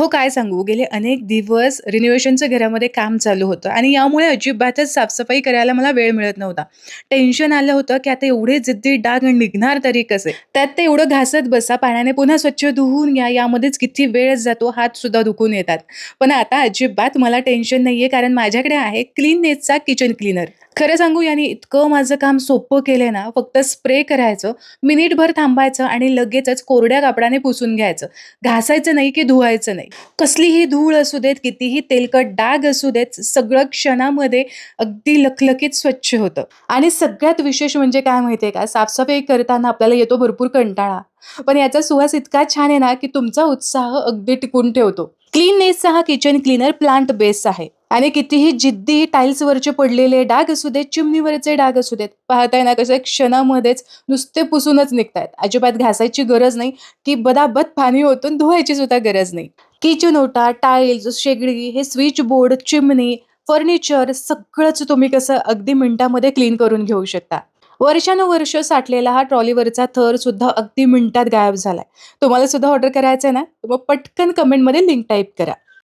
अहो, काय सांगू, गेले अनेक दिवस रिनोव्हेशनचं घरामध्ये काम चालू होतं आणि यामुळे अजिबातच साफसफाई करायला मला वेळ मिळत नव्हता. टेन्शन आलं होतं, की आता एवढे जिद्दी डाग निघणार तरी कसे? त्यात ते एवढं घासत बसा, पाण्याने पुन्हा स्वच्छ धुवून घ्या, यामध्येच किती वेळ जातो, हातसुद्धा दुखून येतात. पण आता अजिबात मला टेन्शन नाहीये, कारण माझ्याकडे आहे क्लीननेसचा किचन क्लीनर. खरं सांगू, याने इतकं माझं काम सोपं केलंय ना, फक्त स्प्रे करायचं, मिनिटभर थांबायचं आणि लगेचच कोरड्या कापडाने पुसून घ्यायचं. घासायचं नाही की धुवायचं नाही. कसलीही धूळ असू देत, कितीही तेलकट डाग असू देत, सगळं क्षणामध्ये अगदी लखलखीत स्वच्छ होतं. आणि सगळ्यात विशेष म्हणजे काय माहिती का, साफसफाई करताना आपल्याला येतो भरपूर कंटाळा. पण याचा सुवास इतका छान आहे ना, की तुमचा उत्साह अगदी टिकून ठेवतो. क्लीननेसचा हा किचन क्लीनर प्लांट बेस्ड आहे आणि कितीही जिद्दी टाईल्सवरचे पडलेले डाग असू देत, चिमणीवरचे डाग असू देत, पाहताय ना कसे क्षणामध्येच नुसते पुसूनच निघतायत. अजिबात घासायची गरज नाही, की बदाबद पाणी ओतून धुवायची सुद्धा गरज नाही. किचन ओटा, टाइल्स, शेगडी, हे स्विच बोर्ड, चिमनी, फर्निचर सगळंच तुम्ही कसं अगदी मिनिटामध्ये क्लीन करून घेऊ शकता. वर्षानुवर्ष साठलेला हा ट्रॉलीवरचा थर सुद्धा अगदी मिनिटात गायब झालाय. तुम्हाला सुद्धा ऑर्डर करायचंय ना? तर मग पटकन कमेंटमध्ये लिंक टाइप करा.